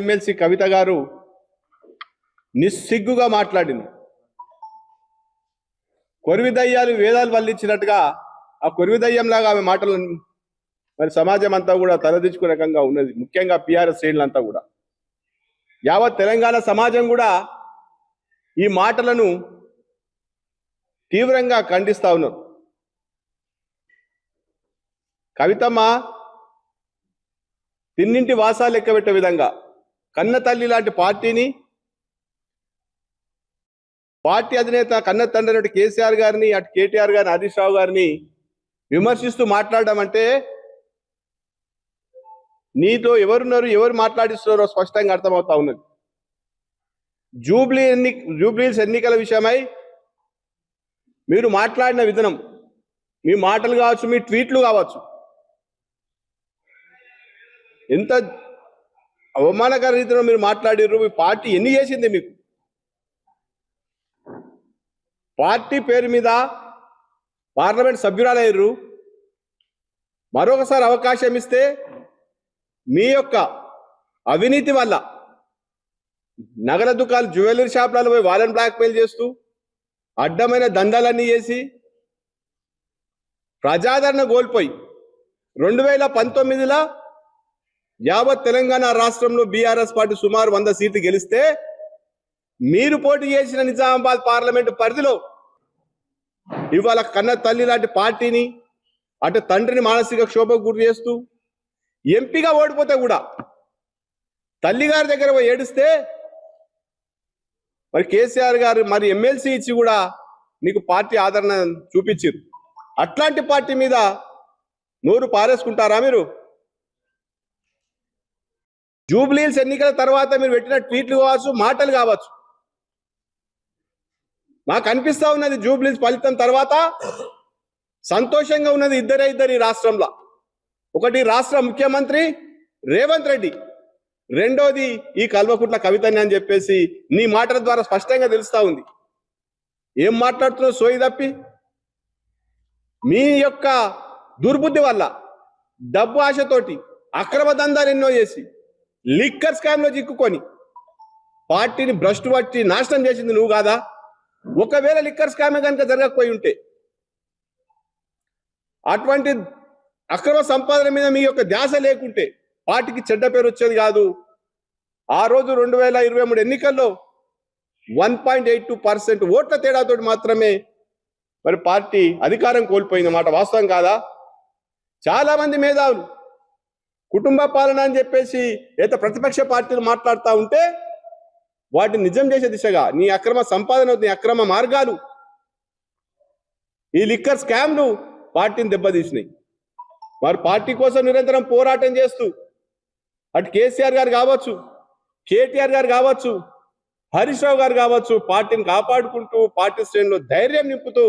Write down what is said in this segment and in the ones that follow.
MLC కవిత గారు నిస్సిగ్గుగా మాట్లాడింది. కొరివిదయ్యాలు వేదాలు వల్లించినట్టుగా ఆ కొరివిదయ్యంలాగా ఆమె మాటలను మరి సమాజం అంతా కూడా తలదించుకునే రకంగా ఉన్నది. ముఖ్యంగా పిఆర్ఎస్ శ్రేణులంతా కూడా, యావత్ తెలంగాణ సమాజం కూడా ఈ మాటలను తీవ్రంగా ఖండిస్తా ఉన్నారు. కవితమ్మ తిన్నింటి వాసాలు లెక్కబెట్టే విధంగా కన్న తల్లి లాంటి పార్టీని, పార్టీ అధినేత కన్న తండ్రి అటు కేసీఆర్ గారిని, అటు కేటీఆర్ గారిని, హరీష్ రావు గారిని విమర్శిస్తూ మాట్లాడడం అంటే నీతో ఎవరున్నారు, ఎవరు మాట్లాడిస్తున్నారో స్పష్టంగా అర్థమవుతా ఉన్నది. జూబ్లీస్ ఎన్నికల విషయమై మీరు మాట్లాడిన విధానం, మీ మాటలు కావచ్చు, మీ ట్వీట్లు కావచ్చు, ఎంత అవమానకర రీతిలో మీరు మాట్లాడిర్రు. మీ పార్టీ ఎన్ని చేసింది? మీకు పార్టీ పేరు మీద పార్లమెంట్ సభ్యురాలయ్యారు. మరొకసారి అవకాశం ఇస్తే మీ యొక్క అవినీతి వల్ల నగల దుకాణాలు, జ్యువెలరీ షాపులలో పోయి వాళ్ళని బ్లాక్మెయిల్ చేస్తూ అడ్డమైన దందాలన్నీ చేసి ప్రజాదరణ కోల్పోయి 2019లో యావత్ తెలంగాణ రాష్ట్రంలో బీఆర్ఎస్ పార్టీ సుమారు 100 సీట్లు గెలిస్తే మీరు పోటీ చేసిన నిజామాబాద్ పార్లమెంటు పరిధిలో ఇవాళ కన్న తల్లి లాంటి పార్టీని, అటు తండ్రిని మానసిక క్షోభకు గురి చేస్తూ ఎంపీగా ఓడిపోతే కూడా తల్లిగారి దగ్గర పోయి ఏడిస్తే మరి కేసీఆర్ గారు మరి ఎమ్మెల్సీ ఇచ్చి కూడా నీకు పార్టీ ఆదరణ చూపించారు. అట్లాంటి పార్టీ మీద నోరు పారేసుకుంటారా మీరు? జూబ్లీహిల్స్ ఎన్నికల తర్వాత మీరు పెట్టిన ట్వీట్లు కావచ్చు, మాటలు కావచ్చు, మాకు అనిపిస్తా ఉన్నది జూబ్లీహిల్స్ ఫలితం తర్వాత సంతోషంగా ఉన్నది ఇద్దరు ఈ రాష్ట్రంలో. ఒకటి రాష్ట్ర ముఖ్యమంత్రి రేవంత్ రెడ్డి, రెండోది ఈ కల్వకుంట్ల కవితని అని చెప్పేసి నీ మాటల ద్వారా స్పష్టంగా తెలుస్తా ఉంది. ఏం మాట్లాడుతున్నావు సోయి తప్పి? మీ యొక్క దుర్బుద్ధి వల్ల డబ్బు ఆశతోటి అక్రమ దందాలు ఎన్నో చేసి లిక్కర్ స్కామ్లో చిక్కుకొని పార్టీని భ్రష్టు పట్టి నాశనం చేసింది నువ్వు కాదా? ఒకవేళ లిక్కర్ స్కామే కనుక జరగకపోయి ఉంటే, అటువంటి అక్రమ సంపాదన మీద మీ యొక్క ధ్యాస లేకుంటే పార్టీకి చెడ్డ పేరు వచ్చేది కాదు. ఆ రోజు 2023 ఎన్నికల్లో 1.82% ఓట్ల తేడాతో మాత్రమే మరి పార్టీ అధికారం కోల్పోయింది మాట వాస్తవం కాదా? చాలా మంది మేధావులు కుటుంబ పాలన అని చెప్పేసి ఏదో ప్రతిపక్ష పార్టీలు మాట్లాడుతూ ఉంటే వాటిని నిజం చేసే దిశగా నీ అక్రమ సంపాదన, నీ అక్రమ మార్గాలు, ఈ లిక్కర్ స్కామ్లు పార్టీని దెబ్బతీసినాయి. వారు పార్టీ కోసం నిరంతరం పోరాటం చేస్తూ అటు కేసీఆర్ గారు కావచ్చు, కేటీఆర్ గారు కావచ్చు, హరీష్ రావు గారు కావచ్చు, పార్టీని కాపాడుకుంటూ పార్టీ శ్రేణుల్లో ధైర్యం నింపుతూ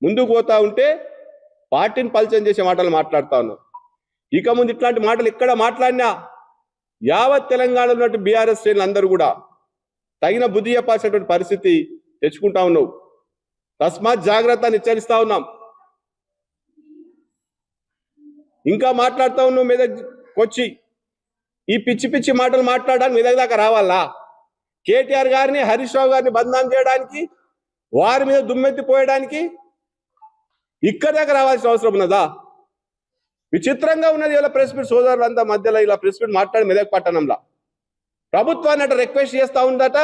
ముందుకు పోతా ఉంటే పార్టీని పల్చం చేసే మాటలు మాట్లాడుతా ఉన్నారు. ఇక ముందు ఇట్లాంటి మాటలు ఎక్కడ మాట్లాడినా యావత్ తెలంగాణలో ఉన్నట్టు బీఆర్ఎస్ శ్రేణులు అందరూ కూడా తగిన బుద్ధి చెప్పాల్సినటువంటి పరిస్థితి తెచ్చుకుంటా ఉన్నావు. తస్మాత్ జాగ్రత్త అని హెచ్చరిస్తా ఉన్నాం. ఇంకా మాట్లాడుతూ ఉన్నావు మీదకి వచ్చి ఈ పిచ్చి పిచ్చి మాటలు మాట్లాడడానికి మీ దాకా రావాలా? కేటీఆర్ గారిని, హరీష్ రావు గారిని బదనాం చేయడానికి, వారి మీద దుమ్మెత్తిపోయడానికి ఇక్కడ దాకా రావాల్సిన అవసరం ఉన్నదా? విచిత్రంగా ఉన్నది. ఇలా ప్రెస్ మీట్ సోదరులంతా మధ్యలో ఇలా ప్రెస్ మీట్ మాట్లాడి మెదక్ పట్టణంలో ప్రభుత్వాన్ని అట రిక్వెస్ట్ చేస్తూ ఉందట.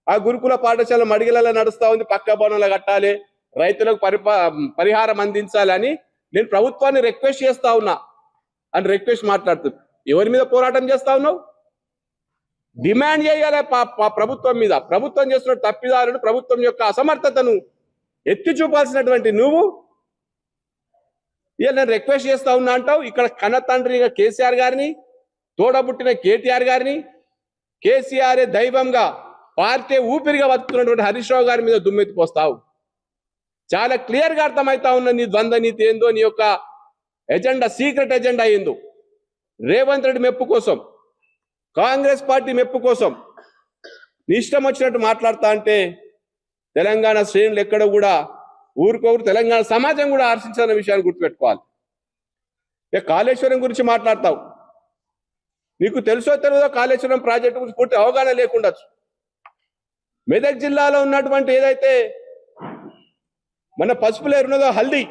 ఆ గురుకుల పాఠశాల మడిగలలో నడుస్తూ ఉంది, పక్క భవనాలు కట్టాలి, రైతులకు పరిహారం అందించాలని నేను ప్రభుత్వాన్ని రిక్వెస్ట్ చేస్తా ఉన్నా అని రిక్వెస్ట్ మాట్లాడుతుంది. ఎవరి మీద పోరాటం చేస్తా ఉన్నావు? డిమాండ్ చేయాలి ప్రభుత్వం మీద. ప్రభుత్వం చేస్తున్న తప్పిదారులు, ప్రభుత్వం యొక్క అసమర్థతను ఎత్తి చూపాల్సినటువంటి నువ్వు ఇక నేను రిక్వెస్ట్ చేస్తా ఉన్నా అంటావు. ఇక్కడ కన్న తండ్రిగా కేసీఆర్ గారిని, తోడబుట్టిన కేటీఆర్ గారిని, కేసీఆర్ దైవంగా పార్టీ ఊపిరిగా బతుకుతున్నటువంటి హరీష్ రావు గారి మీద దుమ్మెత్తిపోస్తావు. చాలా క్లియర్గా అర్థమవుతా ఉన్న నీ ద్వంద్వ నీతి ఏందో, నీ యొక్క ఎజెండా, సీక్రెట్ ఎజెండా ఏందో. రేవంత్ రెడ్డి మెప్పు కోసం, కాంగ్రెస్ పార్టీ మెప్పు కోసం నీ ఇష్టం వచ్చినట్టు మాట్లాడుతా అంటే తెలంగాణ శ్రేణులు ఎక్కడ కూడా ఊరుకోరు. తెలంగాణ సమాజం కూడా హర్షించాలన్న విషయాన్ని గుర్తుపెట్టుకోవాలి. కాళేశ్వరం గురించి మాట్లాడతావు. నీకు తెలుసో తెలియదో కాళేశ్వరం ప్రాజెక్టు గురించి పూర్తి అవగాహన లేకుండొచ్చు. మెదక్ జిల్లాలో ఉన్నటువంటి ఏదైతే మన పసుపులో ఉన్నదో హల్దీ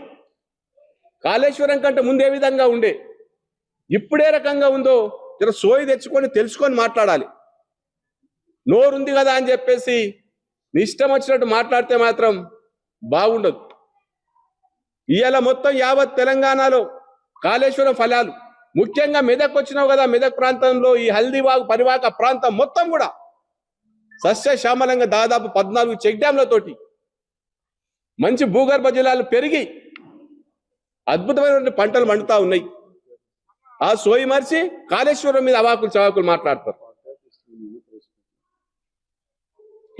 కాళేశ్వరం కంటే ముందే విధంగా ఉండే ఇప్పుడే రకంగా ఉందో జర సోయి తెచ్చుకొని తెలుసుకొని మాట్లాడాలి. నోరుంది కదా అని చెప్పేసి నీ ఇష్టం వచ్చినట్టు మాట్లాడితే మాత్రం బాగుండదు. ఇవాళ మొత్తం యావత్ తెలంగాణలో కాళేశ్వరం ఫలాలు ముఖ్యంగా మెదక్ వచ్చినావు కదా, మెదక్ ప్రాంతంలో ఈ హల్దీవాగు పరివాహక ప్రాంతం మొత్తం కూడా సస్యశ్యామలంగా దాదాపు 14 చెక్ డ్యాంలతోటి మంచి భూగర్భ జలాలు పెరిగి అద్భుతమైనటువంటి పంటలు పండుతా ఉన్నాయి. ఆ సోయి మరిచి కాళేశ్వరం మీద అవాకులు చవాకులు మాట్లాడతారు.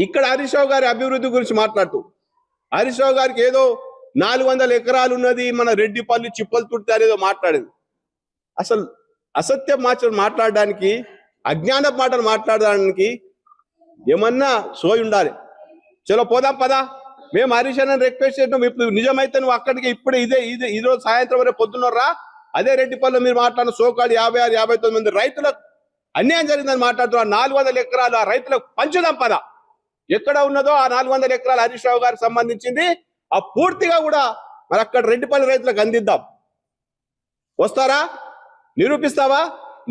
ఇక్కడ హరీష్ రావు గారి అభివృద్ధి గురించి మాట్లాడుతూ హరీష్ రావు గారికి ఏదో 400 ఎకరాలు ఉన్నది, మన రెడ్డిపల్లి చిప్పలు తుడితే అనేదో మాట్లాడింది. అసలు అసత్య మాటలు మాట్లాడడానికి, అజ్ఞాన మాటలు మాట్లాడడానికి ఏమన్నా సోయి ఉండాలి. చలో పోదాం పదా, మేము హరీష్ అన్న రిక్వెస్ట్ చేసినాం. ఇప్పుడు నిజమైతే నువ్వు అక్కడికి ఇప్పుడే ఈ రోజు సాయంత్రం వరకు పొద్దున్నరా అదే రెడ్డిపల్లిలో మీరు మాట్లాడిన సోకాడు 56, 59 మంది రైతులకు అన్యాయం జరిగిందని మాట్లాడుతున్నారు. 400 ఎకరాలు ఆ రైతులకు పంచుదాం పదా. ఎక్కడ ఉన్నదో ఆ 400 ఎకరాలు హరీష్ రావు గారికి సంబంధించింది ఆ పూర్తిగా కూడా మరి అక్కడ రెడ్డిపల్లి రైతులకు అందిద్దాం. వస్తారా? నిరూపిస్తావా?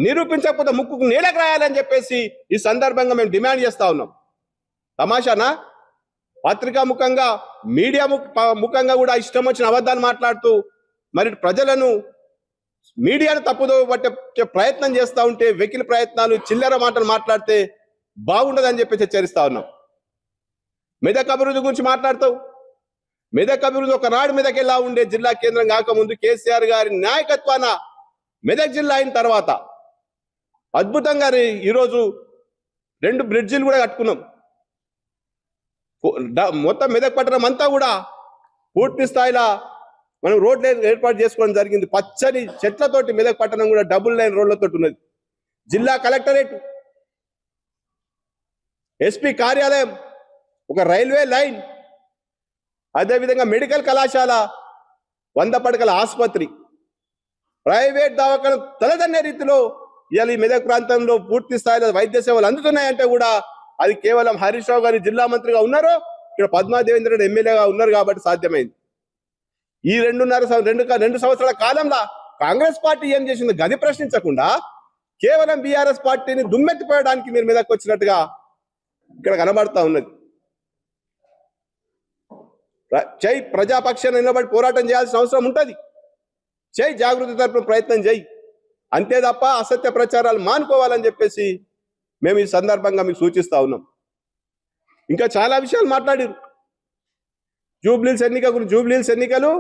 నిరూపించకపోతే ముక్కుకు నేలకు రాయాలని చెప్పేసి ఈ సందర్భంగా మేము డిమాండ్ చేస్తా ఉన్నాం. తమాషానా? పత్రికా ముఖంగా, మీడియా ముఖంగా కూడా ఇష్టం వచ్చిన అబద్ధాలు మాట్లాడుతూ మరి ప్రజలను, మీడియాను తప్పుదో పట్టే ప్రయత్నం చేస్తూ ఉంటే, వెకిలి ప్రయత్నాలు, చిల్లర మాటలు మాట్లాడితే బాగుండదని చెప్పి హెచ్చరిస్తా ఉన్నాం. మెదక్ అభివృద్ధి గురించి మాట్లాడుతావు. మెదక్ అభివృద్ధి ఒకనాడు మెదక్ ఎలా ఉండే జిల్లా కేంద్రం కాకముందు కేసీఆర్ గారి నాయకత్వాన మెదక్ జిల్లా అయిన తర్వాత అద్భుతంగా ఈరోజు 2 బ్రిడ్జిలు కూడా కట్టుకున్నాం. మొత్తం మెదక్ పట్టణం అంతా కూడా పూర్తి స్థాయిలో మనం రోడ్లు ఏర్పాటు చేసుకోవడం జరిగింది. పచ్చని చెట్లతోటి మెదక్ పట్టణం కూడా డబుల్ లైన్ రోడ్లతో ఉన్నది. జిల్లా కలెక్టరేట్, ఎస్పీ కార్యాలయం, ఒక రైల్వే లైన్, అదేవిధంగా మెడికల్ కళాశాల, 100 పడకల ఆసుపత్రి, ప్రైవేట్ దవాఖాన తలదన్నే రీతిలో ఇవాళ ఈ మెదక్ ప్రాంతంలో పూర్తి స్థాయిలో వైద్య సేవలు అందుతున్నాయంటే కూడా అది కేవలం హరీష్ రావు గారి జిల్లా మంత్రిగా ఉన్నారు, ఇక్కడ పద్మా దేవేంద్ర రెడ్డి ఎమ్మెల్యేగా ఉన్నారు కాబట్టి సాధ్యమైంది. ఈ 2 సంవత్సరాల కాలంలో కాంగ్రెస్ పార్టీ ఏం చేసింది గది ప్రశ్నించకుండా కేవలం బీఆర్ఎస్ పార్టీని దుమ్మెత్తిపోయడానికి మీరు మీదకి వచ్చినట్టుగా ఇక్కడ కనబడతా ఉన్నది. జై ప్రజాపక్షాన్ని నిలబడి పోరాటం చేయాల్సిన అవసరం ఉంటుంది. జై జాగృతి తరపున ప్రయత్నం చేయి, అంతే తప్ప అసత్య ప్రచారాలు మానుకోవాలని చెప్పేసి మేము ఈ సందర్భంగా మీకు సూచిస్తా ఉన్నాం. ఇంకా చాలా విషయాలు మాట్లాడారు. జూబ్లీహిల్స్ ఎన్నికలు